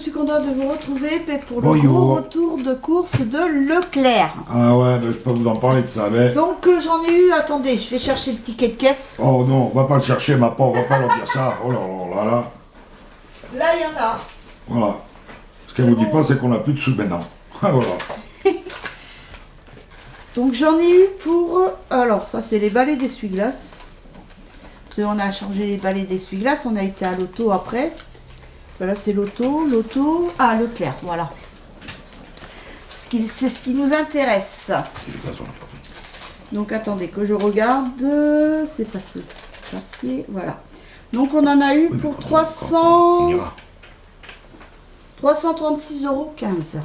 suis contente de vous retrouver pour le Bonjour. gros retour de course de Leclerc. Ah ouais, mais je peux vous en parler de ça, mais... Donc j'en ai eu, attendez, je vais chercher le ticket de caisse. Oh non, on va pas le chercher, ma pauvre, on va pas leur dire ça. Oh là là là là. Là, il y en a. Voilà. Ce qu'elle vous dit pas, c'est qu'on a plus de sous maintenant. Ah voilà. Donc j'en ai eu pour... Alors, ça c'est les balais d'essuie-glace. Parce qu'on a changé les balais d'essuie-glace, on a été à l'auto après. Voilà, c'est l'auto. Ah, Leclerc, voilà. C'est ce qui nous intéresse. Donc attendez que je regarde. C'est pas ce papier. Voilà. Donc on en a eu pour 336,15 €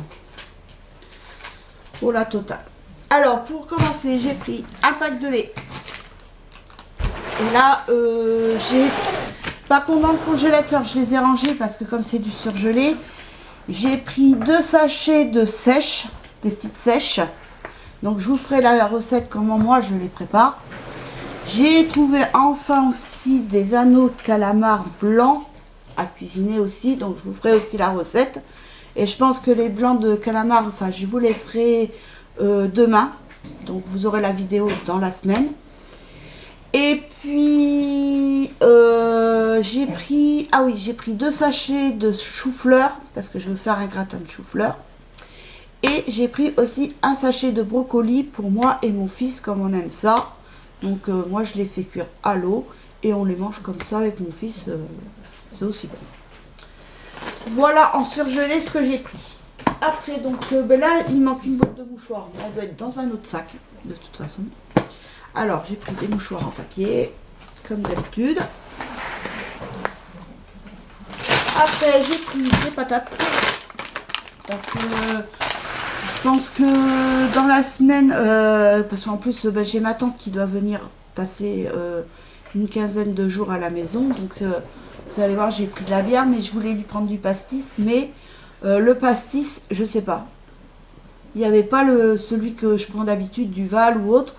pour la totale. Alors pour commencer, j'ai pris un pack de lait. Et là, j'ai... Par contre, dans le congélateur, je les ai rangés parce que comme c'est du surgelé, j'ai pris 2 sachets de sèche, des petites sèches. Donc je vous ferai la recette comment moi je les prépare. J'ai trouvé enfin aussi des anneaux de calamar blancs à cuisiner aussi. Donc je vous ferai aussi la recette. Et je pense que les blancs de calamar, enfin je vous les ferai demain. Donc vous aurez la vidéo dans la semaine. Et puis j'ai pris 2 sachets de chou-fleur parce que je veux faire un gratin de chou-fleur. Et j'ai pris aussi un sachet de brocoli pour moi et mon fils comme on aime ça. Donc moi je les fais cuire à l'eau et on les mange comme ça avec mon fils. C'est aussi bon. Voilà en surgelé ce que j'ai pris. Après donc là il manque une boîte de mouchoirs. Elle doit être dans un autre sac de toute façon. Alors, j'ai pris des mouchoirs en papier, comme d'habitude. Après, j'ai pris des patates. Parce que je pense que dans la semaine, parce qu'en plus, j'ai ma tante qui doit venir passer une quinzaine de jours à la maison. Donc, vous allez voir, j'ai pris de la bière, mais je voulais lui prendre du pastis. Mais le pastis, je sais pas. Il n'y avait pas celui que je prends d'habitude, du Val ou autre.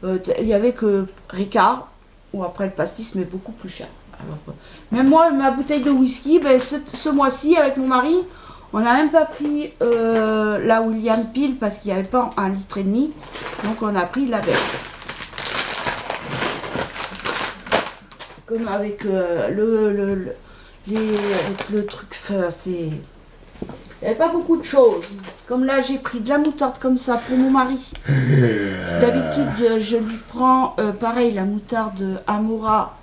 Il n'y avait que Ricard, ou après le pastis, mais beaucoup plus cher. Alors, même moi, ma bouteille de whisky, ben, ce mois-ci, avec mon mari, on n'a même pas pris la William Peel parce qu'il n'y avait pas 1,5 litre. Donc on a pris la belle. Comme avec le truc, c'est... Il n'y avait pas beaucoup de choses. Comme là, j'ai pris de la moutarde comme ça pour mon mari. D'habitude, je lui prends pareil la moutarde Amora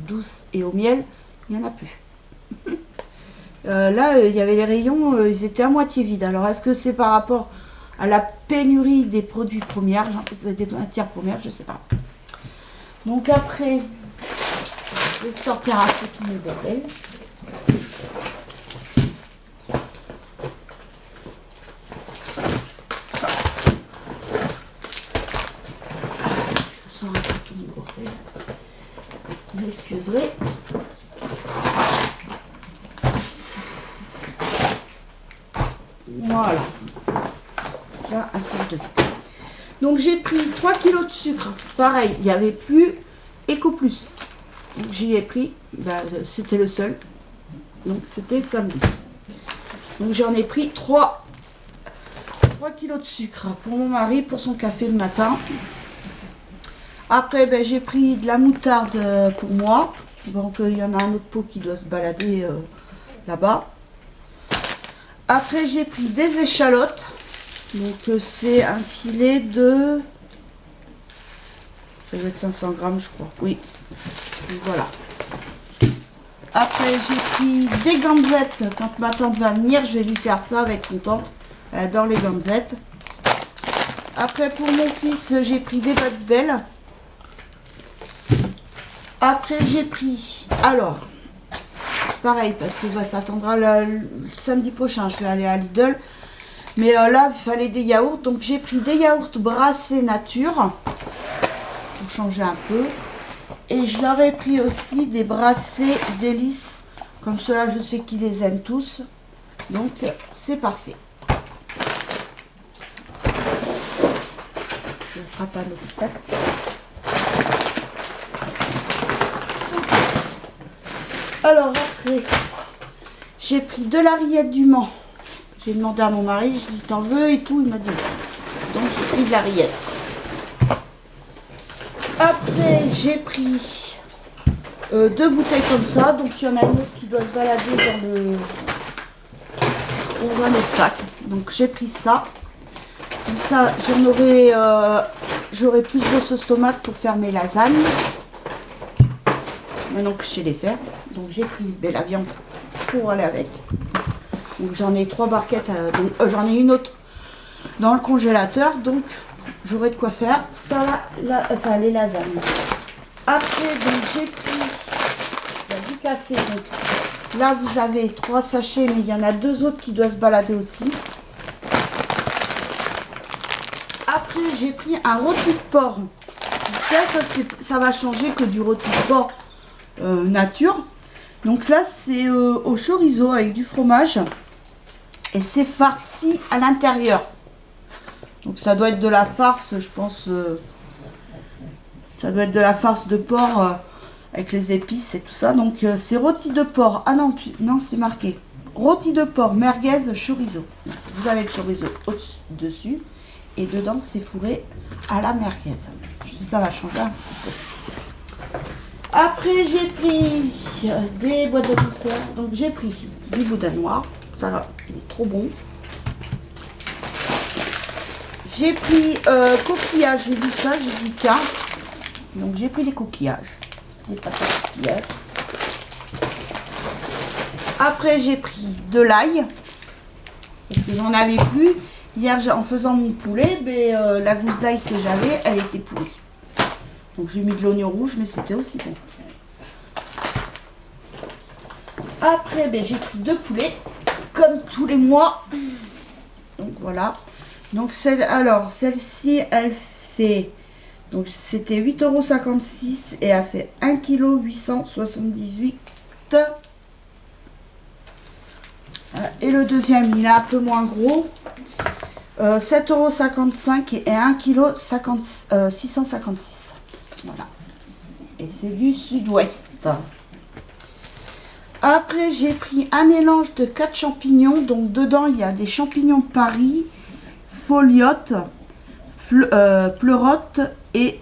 douce et au miel. Il n'y en a plus. Là, il y avait les rayons, ils étaient à moitié vides. Alors, est-ce que c'est par rapport à la pénurie des produits premiers, des matières premières, je ne sais pas. Donc après, je vais sortir un peu tout mon bordel. Vous m'excuserez. Voilà. Déjà un sac de vide. Donc j'ai pris 3 kg de sucre. Pareil, il n'y avait plus Eco Plus. Donc j'y ai pris. C'était le seul. Donc c'était samedi. Donc j'en ai pris 3 kg de sucre pour mon mari, pour son café le matin. Après, ben, j'ai pris de la moutarde pour moi. Donc, il y en a un autre pot qui doit se balader là-bas. Après, j'ai pris des échalotes. Donc, c'est un filet de... Ça doit être 500 grammes, je crois. Oui. Donc, voilà. Après, j'ai pris des gamzettes. Quand ma tante va venir, je vais lui faire ça avec mon tante. Elle adore les gamzettes. Après, pour mon fils, j'ai pris des Babybel. Après, j'ai pris, alors, pareil, parce que ça attendra le samedi prochain, je vais aller à Lidl. Mais là, il fallait des yaourts, donc j'ai pris des yaourts brassés nature, pour changer un peu. Et je leur ai pris aussi des brassés délices, comme cela, je sais qu'ils les aiment tous. Donc, c'est parfait. Je frappe un autre sac. Alors après, J'ai pris de la rillette du Mans. J'ai demandé à mon mari, je lui ai dit t'en veux et tout, il m'a dit oui. Donc j'ai pris de la rillette. Après j'ai pris 2 bouteilles comme ça, donc il y en a une autre qui doit se balader dans un autre sac. Donc j'ai pris ça. Comme ça j'aurai plus de sauce tomate pour faire mes lasagnes. Maintenant que je sais les faire. Donc j'ai pris la viande pour aller avec. Donc j'en ai 3 barquettes, j'en ai une autre dans le congélateur, donc j'aurai de quoi faire les lasagnes. Après donc j'ai pris du café. Donc là vous avez 3 sachets, mais il y en a 2 autres qui doivent se balader aussi. Après j'ai pris un rôti de porc. Ça va changer que du rôti de porc nature. Donc là c'est au chorizo avec du fromage et c'est farci à l'intérieur. Donc ça doit être de la farce, je pense. Ça doit être de la farce de porc avec les épices et tout ça. Donc c'est rôti de porc. Ah non, c'est marqué rôti de porc merguez chorizo. Vous avez le chorizo au-dessus et dedans c'est fourré à la merguez. Ça va changer un petit peu. Après j'ai pris des boîtes de conserve. Donc j'ai pris du boudin noir. Ça va, il est trop bon. J'ai pris coquillages. J'ai vu ça, j'ai dit tiens. Donc j'ai pris des coquillages. Des pâtes à coquillages. Après j'ai pris de l'ail. Parce que j'en avais plus. Hier en faisant mon poulet, la gousse d'ail que j'avais, elle était pourrie. Donc j'ai mis de l'oignon rouge, mais c'était aussi bon. Après, j'ai pris 2 poulets, comme tous les mois. Donc voilà. Donc celle-ci, elle fait... Donc c'était 8,56 € et elle fait 1,878 kg. Et le deuxième, il est un peu moins gros. 7,55 € et 1,656 kg. Voilà. Et c'est du sud-ouest. Après, j'ai pris un mélange de 4 champignons. Donc dedans, il y a des champignons de Paris, foliote, pleurote et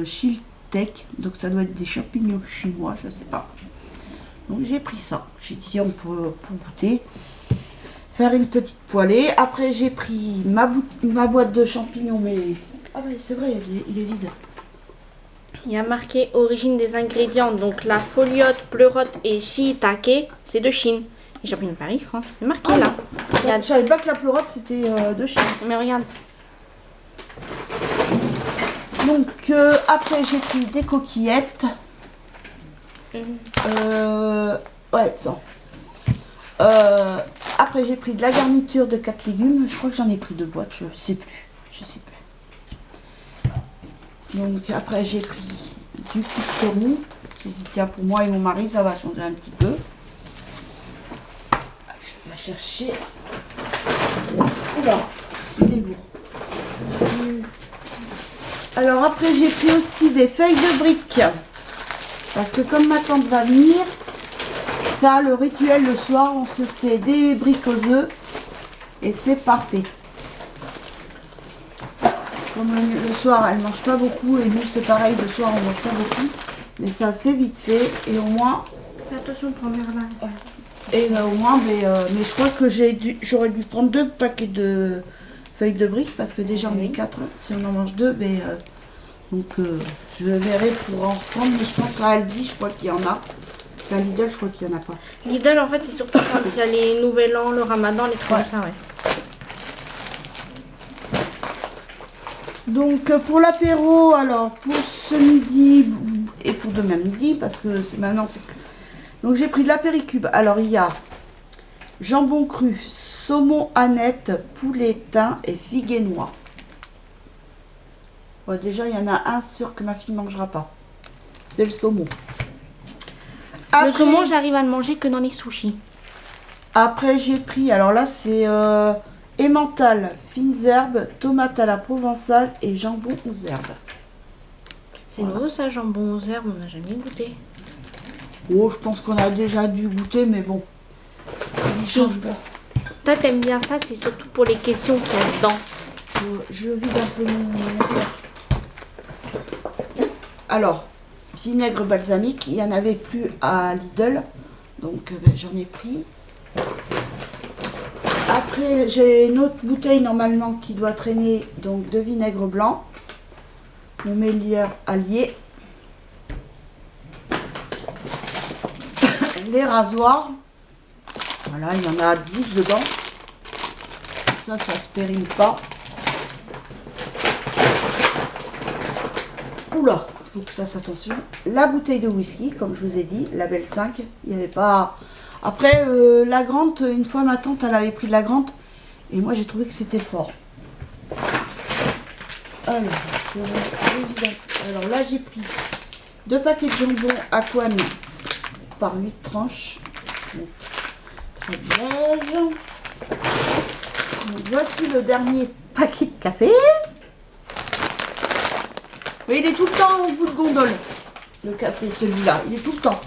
chiltec. Donc ça doit être des champignons chinois, je sais pas. Donc j'ai pris ça. J'ai dit on peut pour goûter. Faire une petite poêlée. Après j'ai pris ma boîte de champignons, mais... Ah oui, c'est vrai, il est vide. Il y a marqué origine des ingrédients. Donc la foliote, pleurote et shiitake, c'est de Chine. Et champignons de Paris, France. C'est marqué là. Je savais pas que la pleurote c'était de Chine. Mais regarde. Donc après j'ai pris des coquillettes. Ouais, ça. Après j'ai pris de la garniture de 4 légumes. Je crois que j'en ai pris 2 boîtes, je sais plus. Donc après j'ai pris du couscous. J'ai dit tiens, pour moi et mon mari ça va changer un petit peu. Je vais chercher. Oula, il est lourd. Alors après j'ai pris aussi des feuilles de briques. Parce que comme ma tante va venir, ça le rituel le soir, on se fait des briques aux œufs. Et c'est parfait. Comme le soir, elle mange pas beaucoup et nous c'est pareil, le soir on mange pas beaucoup. Mais ça c'est vite fait et au moins... Attention pour Merlin. Et au moins, mais je crois que j'aurais dû prendre 2 paquets de feuilles de briques parce que déjà on est 4. Si on en mange 2, donc je verrai pour en reprendre. Mais je pense à Aldi, je crois qu'il y en a. À Lidl, je crois qu'il n'y en a pas. Lidl en fait c'est surtout quand il y a les nouvel an, le ramadan, les trucs comme ça, ouais. Donc pour l'apéro, alors pour ce midi et pour demain midi, parce que maintenant c'est... Donc j'ai pris de l'apéricube. Alors il y a jambon cru, saumon aneth, poulet thym et figues noix. Ouais, déjà il y en a un sûr que ma fille ne mangera pas. C'est le saumon. Après, le saumon j'arrive à le manger que dans les sushis. Après j'ai pris, alors là c'est... emmental, fines herbes, tomates à la provençale et jambon aux herbes. C'est nouveau ça, jambon aux herbes, on n'a jamais goûté. Oh, je pense qu'on a déjà dû goûter, mais bon, il change beurre. Toi, t'aimes bien ça, c'est surtout pour les questions qu'il y a dedans. Je vide un peu mon sac. Alors, vinaigre balsamique, il n'y en avait plus à Lidl, donc j'en ai pris. Après, j'ai une autre bouteille normalement qui doit traîner, donc de vinaigre blanc, mon meilleur allié. Les rasoirs, voilà, il y en a 10 dedans. Ça se périme pas. Oula, faut que je fasse attention. La bouteille de whisky, comme je vous ai dit, la belle 5, il n'y avait pas... Après, la grande, une fois ma tante, elle avait pris de la grande, et moi j'ai trouvé que c'était fort. Alors, alors là, j'ai pris 2 paquets de jambon à couenne par 8 tranches. Donc, très beige. Donc, voici le dernier paquet de café. Mais il est tout le temps au bout de gondole, le café, celui-là. Il est tout le temps.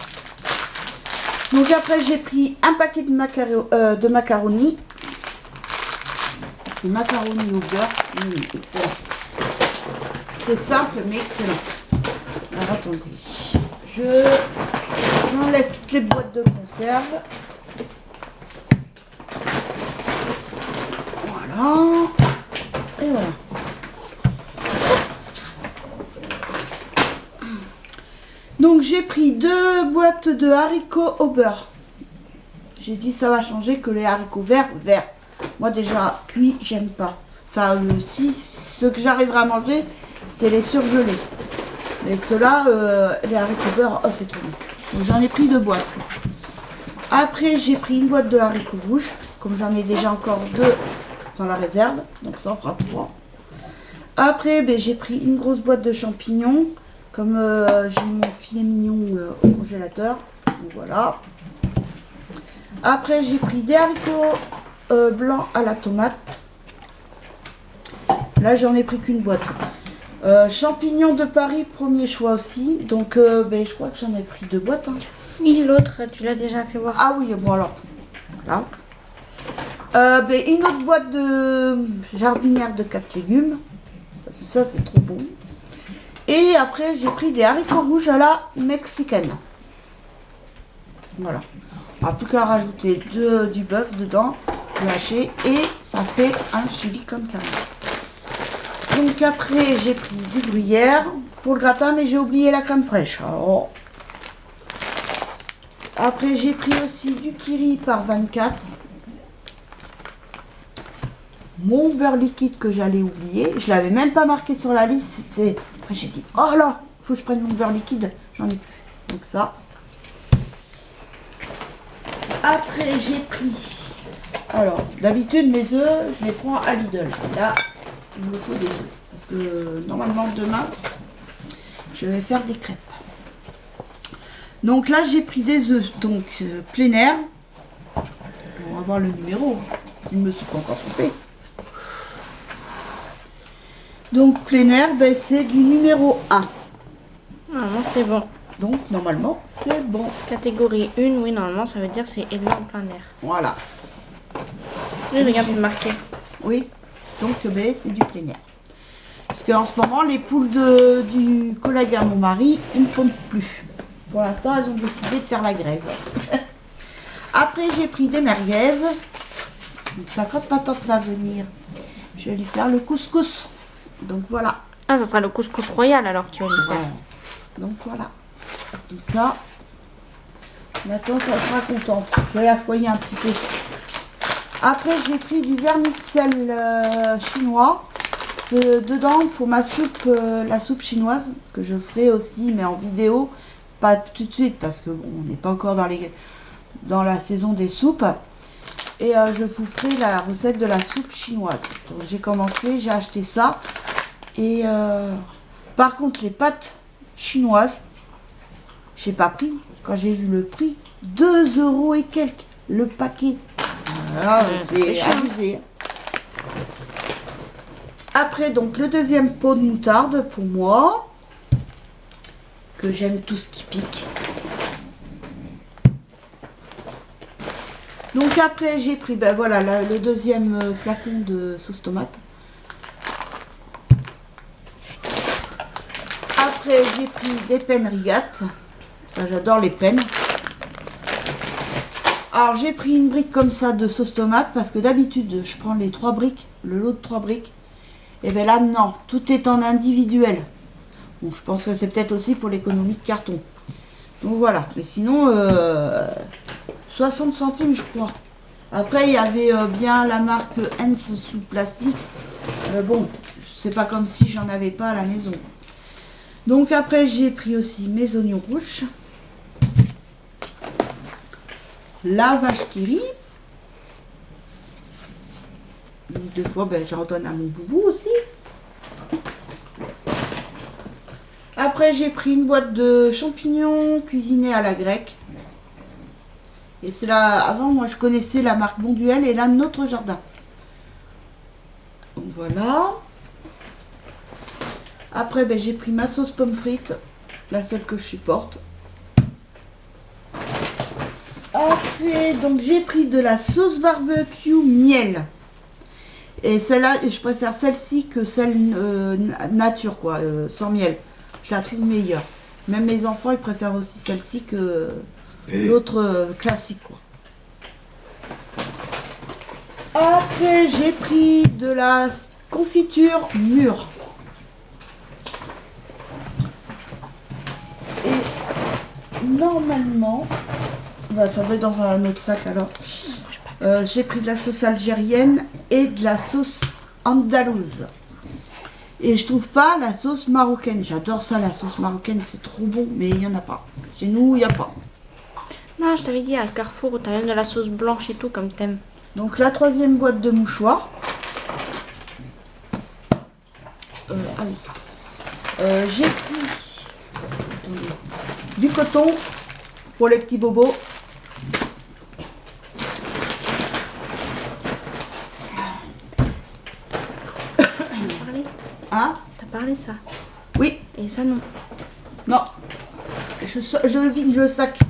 Donc après, j'ai pris un paquet de macaroni. Des macaronis au beurre. Excellent. C'est simple, mais excellent. Alors, attendez. J'enlève toutes les boîtes de conserve. Voilà. Et voilà. Donc j'ai pris 2 boîtes de haricots au beurre. J'ai dit ça va changer que les haricots verts. Moi déjà cuits, j'aime pas. Enfin si, ce que j'arriverai à manger, c'est les surgelés. Mais ceux-là, les haricots beurre, oh c'est trop bon. Donc j'en ai pris 2 boîtes. Après j'ai pris une boîte de haricots rouges. Comme j'en ai déjà encore 2 dans la réserve. Donc ça en fera 3. Après j'ai pris une grosse boîte de champignons. Comme j'ai mis mon filet mignon au congélateur, donc voilà. Après j'ai pris des haricots blancs à la tomate. Là j'en ai pris qu'une boîte. Champignons de Paris, premier choix aussi. Donc je crois que j'en ai pris 2 boîtes. Hein. Oui, l'autre, tu l'as déjà fait voir. Ah oui, bon alors. Voilà. Une autre boîte de jardinière de 4 légumes. Parce que ça c'est trop bon. Et après, j'ai pris des haricots rouges à la mexicaine. Voilà. On n'a plus qu'à rajouter du bœuf dedans, le haché, et ça fait un chili con carne. Donc après, j'ai pris du gruyère pour le gratin, mais j'ai oublié la crème fraîche. Alors, après, j'ai pris aussi du kiri par 24. Mon beurre liquide que j'allais oublier. Je l'avais même pas marqué sur la liste. Après j'ai dit, oh là, faut que je prenne mon beurre liquide. J'en ai plus. Donc ça. Après j'ai pris... Alors, d'habitude mes œufs, je les prends à Lidl. Là, il me faut des œufs. Parce que normalement demain, je vais faire des crêpes. Donc là j'ai pris des œufs. Donc plein air. On va voir le numéro. Il me suis pas encore trompé. Donc plein air, c'est du numéro 1. Normalement, c'est bon. Donc normalement, c'est bon. Catégorie 1, oui, normalement, ça veut dire c'est élevé en plein air. Voilà. Oui, regarde, c'est marqué. Oui, donc c'est du plein air. Parce qu'en ce moment, les poules du collègue à mon mari, ils ne pondent plus. Pour l'instant, elles ont décidé de faire la grève. Après, j'ai pris des merguez. Donc ça, quand ma tante va venir, je vais lui faire le couscous. Donc voilà. Ah, ça sera le couscous royal alors que tu vas lui faire. Ouais. Donc voilà. Comme ça, ma tante, elle sera contente. Je vais la choyer un petit peu. Après, j'ai pris du vermicelle chinois. Dedans, pour ma soupe, la soupe chinoise, que je ferai aussi, mais en vidéo. Pas tout de suite, parce que bon, on n'est pas encore dans la saison des soupes. Et je vous ferai la recette de la soupe chinoise. Donc j'ai commencé, j'ai acheté ça. Et par contre, les pâtes chinoises, j'ai pas pris. Quand j'ai vu le prix, 2 € et quelques le paquet. Voilà, c'est abusé. Après, donc, le deuxième pot de moutarde pour moi. Que j'aime tout ce qui pique. Donc après j'ai pris ben voilà le deuxième flacon de sauce tomate. Après j'ai pris des pennes Rigat. Ça j'adore les pennes. Alors j'ai pris une brique comme ça de sauce tomate parce que d'habitude je prends les 3 briques, le lot de 3 briques. Et bien là non, tout est en individuel. Bon, je pense que c'est peut-être aussi pour l'économie de carton. Donc voilà, mais sinon 60 centimes je crois. Après il y avait bien la marque Hens sous plastique. Bon, c'est pas comme si j'en avais pas à la maison. Donc après j'ai pris aussi mes oignons rouges. La vache qui rit. Des fois, ben, j'en donne à mon boubou aussi. Après, j'ai pris une boîte de champignons cuisinés à la grecque. Et c'est là, avant, moi, je connaissais la marque Bonduel et là, Notre Jardin. Donc voilà. Après, ben, j'ai pris ma sauce pomme frite, la seule que je supporte. Après, donc j'ai pris de la sauce barbecue miel. Et celle-là, je préfère celle-ci que celle nature, quoi, sans miel. Je la trouve meilleure. Même mes enfants, ils préfèrent aussi celle-ci que l'autre classique, quoi. Après, j'ai pris de la confiture mûre. Et normalement... Bah, ça va être dans un autre sac alors. J'ai pris de la sauce algérienne et de la sauce andalouse. Et je trouve pas la sauce marocaine. J'adore ça, la sauce marocaine, c'est trop bon, mais il n'y en a pas. Chez nous, il n'y a pas. Non, je t'avais dit à Carrefour, t'as même de la sauce blanche et tout comme thème. Donc la troisième boîte de mouchoirs. Ah oui. J'ai pris du coton pour les petits bobos. Hein? T'as parlé ça? Oui. Et ça non? Non. Je vide le sac.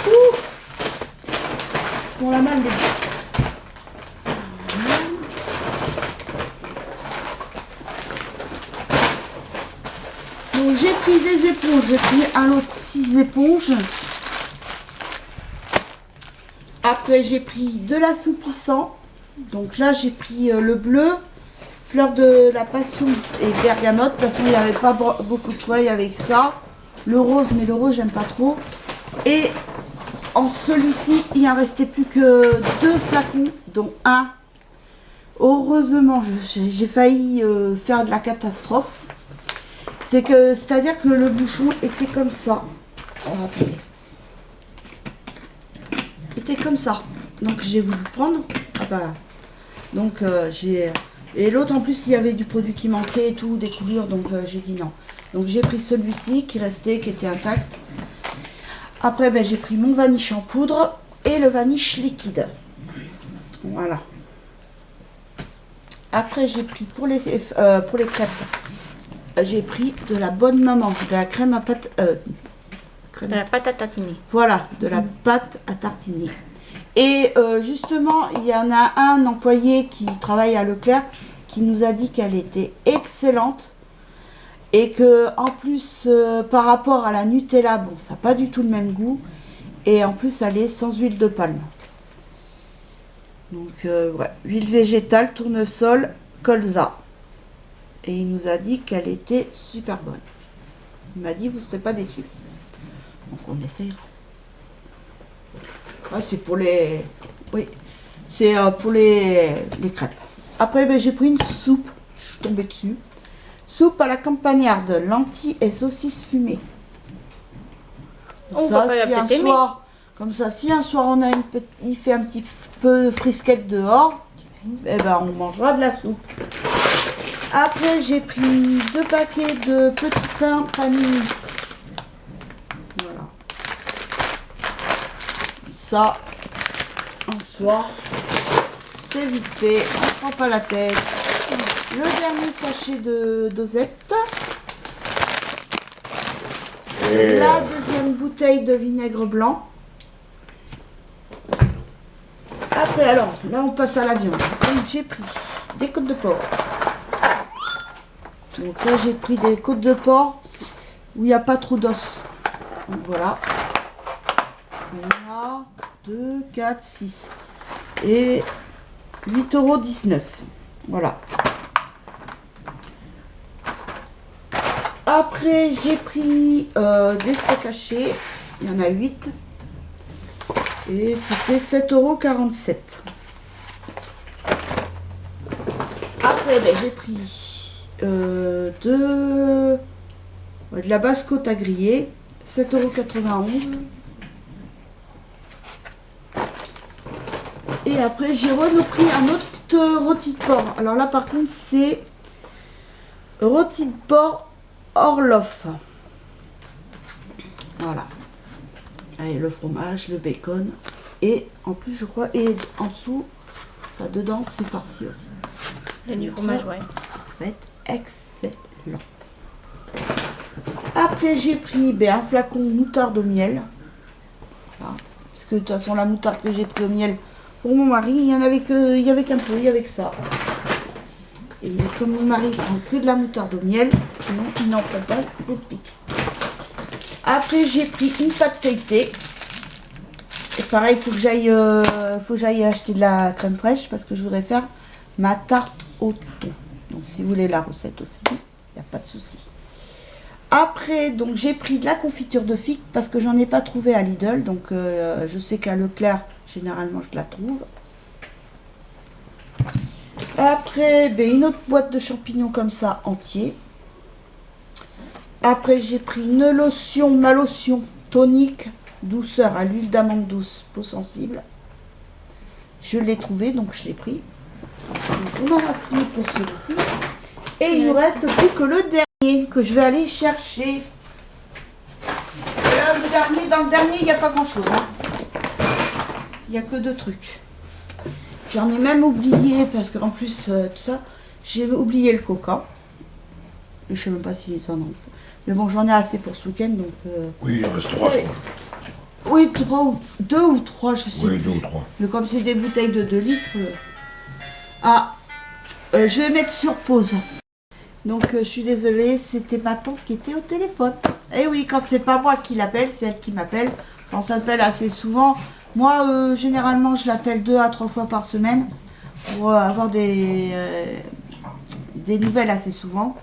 Ouh. On l'a mal les... Donc j'ai pris des éponges. J'ai pris un lot de 6 éponges. Après j'ai pris de l'assouplissant. Donc là j'ai pris le bleu, fleur de la passion et bergamote. De toute façon il n'y avait pas beaucoup de choix, il y avait ça. Le rose, mais le rose j'aime pas trop. Et en celui-ci il en restait plus que 2 flacons, dont un. Heureusement j'ai failli faire de la catastrophe. C'est-à-dire que le bouchon était comme ça. Alors, attendez. Était comme ça. Donc j'ai voulu prendre. Ah bah. Donc j'ai... Et l'autre en plus il y avait du produit qui manquait et tout, des coulures, donc j'ai dit non. Donc j'ai pris celui-ci qui restait, qui était intact. Après ben, j'ai pris mon vaniche en poudre et le vaniche liquide. Voilà. Après j'ai pris pour les crêpes, j'ai pris de la bonne maman, de la crème à pâte... De la pâte à tartiner. Voilà, de la pâte à tartiner. Et justement, il y en a un employé qui travaille à Leclerc qui nous a dit qu'elle était excellente et que en plus par rapport à la Nutella, bon, ça n'a pas du tout le même goût et en plus elle est sans huile de palme. Donc ouais, huile végétale, tournesol, colza. Et il nous a dit qu'elle était super bonne. Il m'a dit vous ne serez pas déçus. Donc on essayera. Ah, c'est pour les... Oui, c'est pour les crêpes. Après, ben, j'ai pris une soupe. Je suis tombée dessus. Soupe à la campagnarde, lentilles et saucisses fumées. Comme ça, si un soir, comme ça, si un soir on a il fait un petit peu de frisquette dehors, eh ben, on mangera de la soupe. Après, j'ai pris 2 paquets de petits pains panini. Voilà. Ça, un soir, c'est vite fait, on ne prend pas la tête. Le dernier sachet de dosettes. la deuxième bouteille de vinaigre blanc. Après, alors, là, on passe à la viande. Donc, j'ai pris des côtes de porc. Donc là, j'ai pris des côtes de porc où il n'y a pas trop d'os. Donc, voilà. On a 2, 4, 6. Et 8,19 €. Voilà. Après, j'ai pris des steaks hachés. Il y en a 8. Et c'était 7,47 €. Après, ben, j'ai pris de la basse côte à griller. 7,91 €. Et après, j'ai repris un autre rôti de porc. Alors là, par contre, c'est rôti de porc Orloff. Voilà. Allez, le fromage, le bacon. Et en plus, je crois, et en dessous, enfin, dedans, c'est farci aussi. Et du Donc fromage, ça ouais. va être excellent. Après, j'ai pris un flacon moutarde au miel. Voilà. Parce que de toute façon, la moutarde que j'ai pris au miel pour mon mari, il y en avait que, il y avait qu'un peu, il y avait que ça. Et comme mon mari prend que de la moutarde au miel, sinon il n'en prend pas, c'est pique. Après, j'ai pris une pâte feuilletée. Et pareil, il faut que j'aille acheter de la crème fraîche parce que je voudrais faire ma tarte au thon. Donc, si vous voulez la recette aussi, il n'y a pas de souci. Après, donc j'ai pris de la confiture de figue parce que j'en ai pas trouvé à Lidl. Donc, je sais qu'à Leclerc, généralement, je la trouve. Après, une autre boîte de champignons comme ça, entier. Après, j'ai pris une lotion, ma lotion tonique douceur à l'huile d'amande douce, peau sensible. Je l'ai trouvé, donc je l'ai pris. Donc, on en a fini pour celui-ci. Et il nous reste plus que le dernier que je vais aller chercher. Et là, dans le dernier, il n'y a pas grand-chose. Hein. Il n'y a que 2 trucs. J'en ai même oublié, parce qu'en plus, tout ça, j'ai oublié le coca. Je ne sais même pas s'ils en ont. Mais bon, j'en ai assez pour ce week-end, donc... Oui, il en reste 3, je crois. Oui, 2 ou 3, je sais. Oui, 2 ou 3. Mais comme c'est des bouteilles de 2 litres... je vais mettre sur pause. Donc, je suis désolée, c'était ma tante qui était au téléphone. Et oui, quand c'est pas moi qui l'appelle, c'est elle qui m'appelle. On s'appelle assez souvent. Moi, généralement, je l'appelle 2 à 3 fois par semaine pour avoir des nouvelles assez souvent.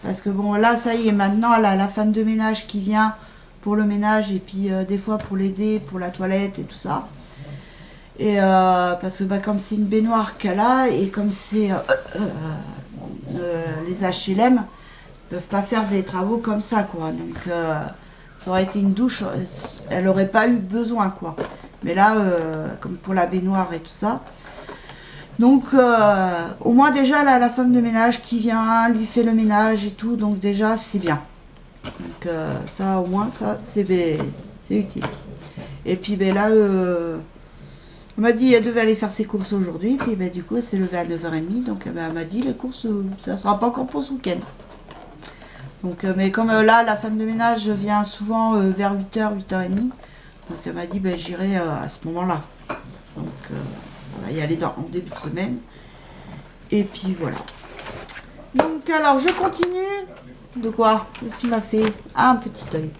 Parce que bon, là, ça y est, maintenant, la femme de ménage qui vient pour le ménage et puis des fois pour l'aider, pour la toilette et tout ça. Et parce que comme c'est une baignoire qu'elle a et comme c'est les HLM, ils peuvent pas faire des travaux comme ça, quoi. Donc, ça aurait été une douche, elle n'aurait pas eu besoin, quoi. Mais là, comme pour la baignoire et tout ça. Donc, au moins déjà, la femme de ménage qui vient, lui fait le ménage et tout. Donc déjà, c'est bien. Donc ça, au moins, ça, c'est utile. Et puis là, on m'a dit qu'elle devait aller faire ses courses aujourd'hui. Puis du coup, elle s'est levée à 9h30. Donc elle m'a dit, les courses, ça ne sera pas encore pour ce week-end. Donc, mais comme là, la femme de ménage vient souvent vers 8h, 8h30. Donc elle m'a dit, j'irai à ce moment-là. Donc on va y aller en début de semaine. Et puis voilà. Donc alors, je continue. De quoi? Qu'est-ce que tu m'as fait? Ah, un petit œil.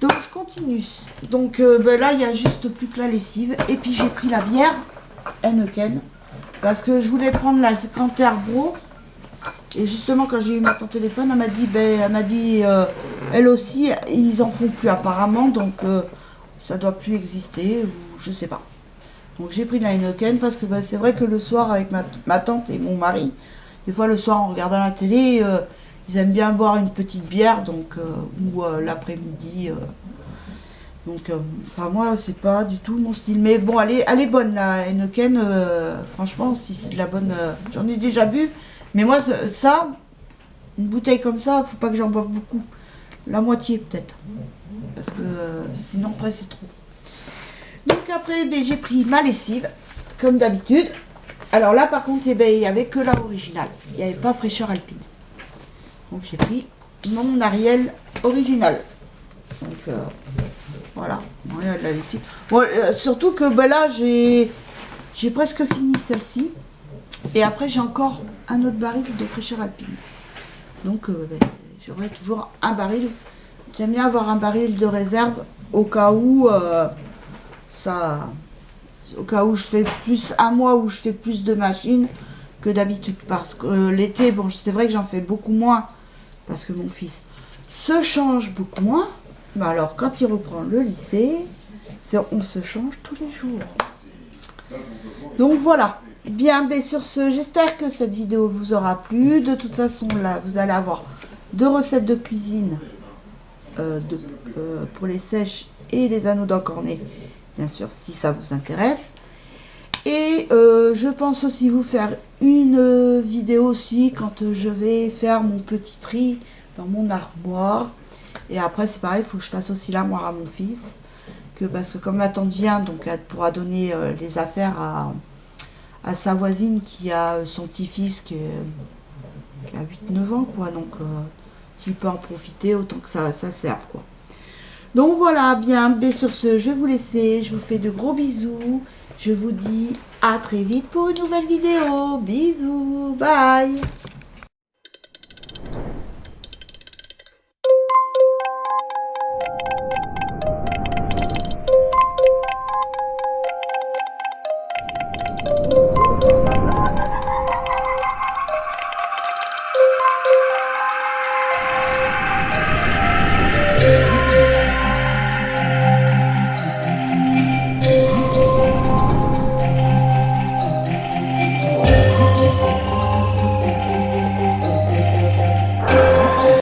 Donc je continue. Donc là, il n'y a juste plus que la lessive. Et puis j'ai pris la bière Heineken. Parce que je voulais prendre la Canter Bro. Et justement, quand j'ai eu ma tante au téléphone, elle m'a dit, elle aussi, ils en font plus apparemment, donc ça doit plus exister, ou je sais pas. Donc j'ai pris de la Heineken parce que c'est vrai que le soir, avec ma tante et mon mari, des fois le soir en regardant la télé, ils aiment bien boire une petite bière, donc ou l'après-midi. Donc, enfin moi, c'est pas du tout mon style. Mais bon, elle est bonne la Heineken, franchement, si c'est de la bonne, j'en ai déjà bu. Mais moi, ça, une bouteille comme ça, faut pas que j'en boive beaucoup. La moitié peut-être. Parce que sinon, après, c'est trop. Donc après, j'ai pris ma lessive, comme d'habitude. Alors là, par contre, il n'y avait que la originale. Il n'y avait pas fraîcheur alpine. Donc j'ai pris mon Ariel original. Donc voilà, il y a de la lessive. Bon, surtout que ben là j'ai presque fini celle-ci. Et après j'ai encore un autre baril de fraîcheur alpine. Donc ben, j'aurai toujours un baril. J'aime bien avoir un baril de réserve au cas où au cas où je fais plus un mois où je fais plus de machines que d'habitude. Parce que l'été, bon c'est vrai que j'en fais beaucoup moins parce que mon fils se change beaucoup moins. Mais alors quand il reprend le lycée, on se change tous les jours. Donc voilà. Bien, ben sur ce, j'espère que cette vidéo vous aura plu. De toute façon, là, vous allez avoir 2 recettes de cuisine pour les sèches et les anneaux d'encornet, bien sûr, si ça vous intéresse. Et je pense aussi vous faire une vidéo aussi quand je vais faire mon petit tri dans mon armoire. Et après, c'est pareil, il faut que je fasse aussi l'armoire à mon fils. Parce que comme ma tante vient, donc elle pourra donner les affaires à sa voisine qui a son petit-fils qui a 8-9 ans, quoi. Donc, s'il peut en profiter, autant que ça serve, quoi. Donc, voilà, bien. Mais sur ce, je vais vous laisser. Je vous fais de gros bisous. Je vous dis à très vite pour une nouvelle vidéo. Bisous. Bye.